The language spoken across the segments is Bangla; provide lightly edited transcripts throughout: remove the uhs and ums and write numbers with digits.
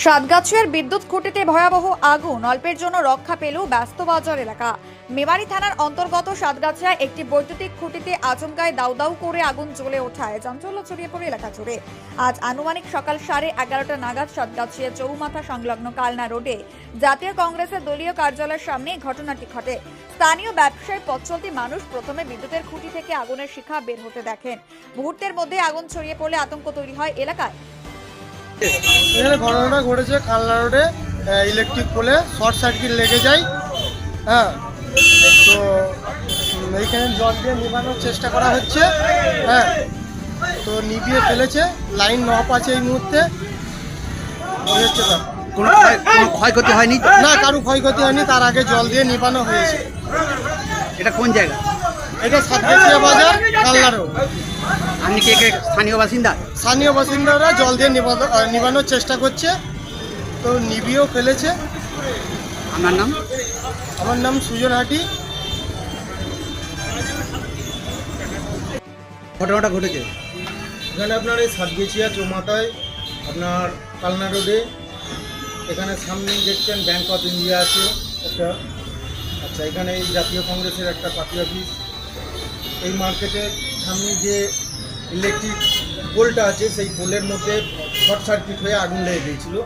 সাতগাছিয়ার বিদ্যুৎ খুঁটিতে ভয়াবহ আগুন, অল্পের জন্য রক্ষা পেল ব্যস্ত বাজার এলাকা। মেমারি থানার অন্তর্গত সাতগাছিয়ায় একটি বৈদ্যুতিক খুঁটিতে আচমকায় দাউ দাউ করে আগুন জ্বলে ওঠায় চাঞ্চল্য ছড়িয়ে পড়ে এলাকা জুড়ে। আজ আনুমানিক সকাল 11:30 নাগাদ সাতগাছিয়া চৌমাথা সংলগ্ন কালনা রোডে জাতীয় কংগ্রেসের দলীয় কার্যালয়ের সামনে ঘটনাটি ঘটে। স্থানীয় ব্যবসায়ী পথ চলতি মানুষ প্রথমে বিদ্যুতের খুঁটি থেকে আগুনের শিখা বের হতে দেখেন। মুহূর্তের মধ্যে আগুন ছড়িয়ে পড়লে আতঙ্ক তৈরি হয় এলাকায়। এখানে ঘটনাটা ঘটেছে কালনা রোডে ইলেকট্রিক পোলে শর্ট সার্কিট লেগে যায়। হ্যাঁ, তো এইখানে জল দিয়ে নিভানোর চেষ্টা করা হচ্ছে। হ্যাঁ, তো নিভিয়ে ফেলেছে, লাইন নপ আছে এই মুহূর্তে। হচ্ছে তো কোনো ক্ষয়ক্ষতি হয়নি? না, কারো ক্ষয়ক্ষতি হয়নি, তার আগে জল দিয়ে নিভানো হয়েছে। এটা কোন জায়গা? এটা সাতগাছিয়া বাজার, কালনা রোড। আপনি কি স্থানীয় বাসিন্দা? স্থানীয় বাসিন্দারা জল দিয়ে নিভানোর চেষ্টা করছে, তো নিভিয়েও ফেলেছে। আপনার নাম? আমার নাম সুজন হাটি। ঘটনাটা ঘটেছে এখানে আপনার এই সাতগেছিয়া চৌমাথায় আপনার কালনা রোডে, এখানে সামনেই দেখছেন ব্যাংক অফ ইন্ডিয়া আছে একটা। আচ্ছা, এখানে এই জাতীয় কংগ্রেসের একটা পার্টি অফিস। এই মার্কেটের সামনে যে ইলেকট্রিক পোলটা আছে, সেই পোলের মধ্যে শর্ট সার্কিট হয়ে আগুন লেগে গিয়েছিল।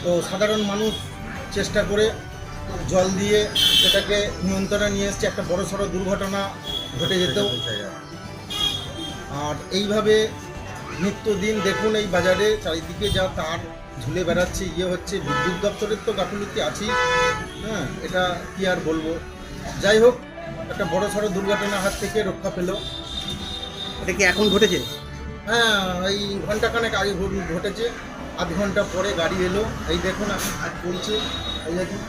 তো সাধারণ মানুষ চেষ্টা করে জল দিয়ে সেটাকে নিয়ন্ত্রণে নিয়ে এসছে, একটা বড়সড় দুর্ঘটনা ঘটে যেত। আর এইভাবে নিত্যদিন দেখুন এই বাজারে চারিদিকে যা তার ঝুলে বেড়াচ্ছে, হচ্ছে বিদ্যুৎ দপ্তরের তো গাফিলতি আছেই। হ্যাঁ, এটা কি আর বলবো। যাই হোক, একটা বড়সড় দুর্ঘটনার হাত থেকে রক্ষা পেল। এটা কি এখন ঘটেছে? হ্যাঁ, এই ঘন্টাখানেক আগে ঘটেছে। আধ ঘন্টা পরে গাড়ি এলো। এই দেখুন এখন চলছে। এই দেখুন।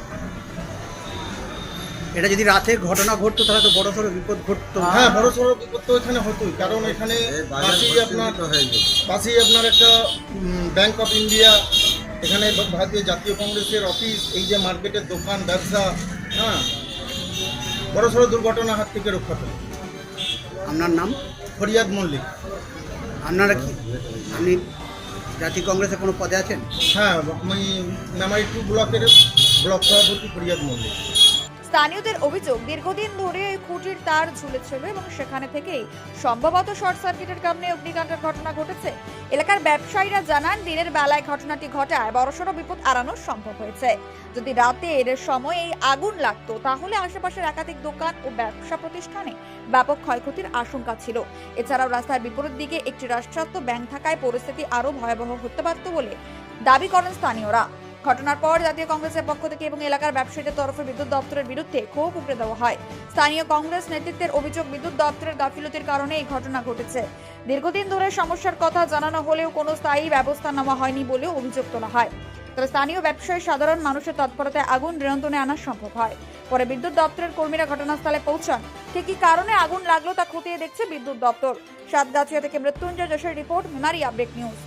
এটা যদি রাতে ঘটনা ঘটতো তাহলে তো বড়সড় বিপদ ঘটতো। হ্যাঁ, বড়সড় বিপদ তো এখানে হতোই, কারণ এখানে পাশেই আপনার একটা ব্যাংক অফ ইন্ডিয়া, এখানে ভারতীয় জাতীয় কংগ্রেসের অফিস, এই যে মার্কেটের দোকান ব্যবসা। হ্যাঁ, বড়সড় দুর্ঘটনার হাত থেকে রক্ষা পেল। আপনার নাম? ফরিয়াদ মল্লিক। আপনারা কি আপনি জাতীয় কংগ্রেসে কোনো পদে আছেন? হ্যাঁ, আমি মেমারি 2 ব্লকের ব্লক সভাপতি ফরিয়াদ মল্লিক। স্থানীয়দের অভিযোগ, দীর্ঘদিন ধরে এই খুঁটির তার ঝুলেছিল এবং সেখানে থেকেই সম্ভবত শর্ট সার্কিটের কারণে অগ্নিকাণ্ডের ঘটনা ঘটেছে। এলাকার ব্যবসায়ীরা জানান, দিনের বেলায় ঘটনাটি ঘটায় বড়সড় বিপদ এড়ানো সম্ভব হয়েছে। যদি রাতের সময় এই আগুন লাগতো তাহলে আশেপাশের একাধিক দোকান ও ব্যবসা প্রতিষ্ঠানে ব্যাপক ক্ষয়ক্ষতির আশঙ্কা ছিল। এছাড়াও রাস্তার বিপরীত দিকে একটি রাষ্ট্রায়ত্ত ব্যাংক থাকায় পরিস্থিতি আরও ভয়াবহ হতে পারত বলে দাবি করেন স্থানীয়রা। ঘটনার পর জাতীয় কংগ্রেসের পক্ষ থেকে এবং এলাকার ব্যবসায়ীদের তরফে বিদ্যুৎ দপ্তরের বিরুদ্ধে ক্ষোভ উগড়ে দেওয়া হয়। স্থানীয় কংগ্রেস নেতৃত্বের অভিযোগ, বিদ্যুৎ দপ্তরের গাফিলতির কারণে এই ঘটনা ঘটেছে। দীর্ঘদিন ধরে সমস্যার কথা জানানো হলেও কোনো স্থায়ী ব্যবস্থা নেওয়া হয়নি বলেও অভিযোগ তোলা হয়। তবে স্থানীয় ব্যবসায়ী সাধারণ মানুষের তৎপরতায় আগুন নিয়ন্ত্রণে আনা সম্ভব হয়। পরে বিদ্যুৎ দপ্তরের কর্মীরা ঘটনাস্থলে পৌঁছান। ঠিক কী কারণে আগুন লাগলো তা খতিয়ে দেখছে বিদ্যুৎ দপ্তর। সাতগাছিয়া থেকে মৃত্যুঞ্জয় যশের রিপোর্ট, মেমারি আপডেট নিউজ।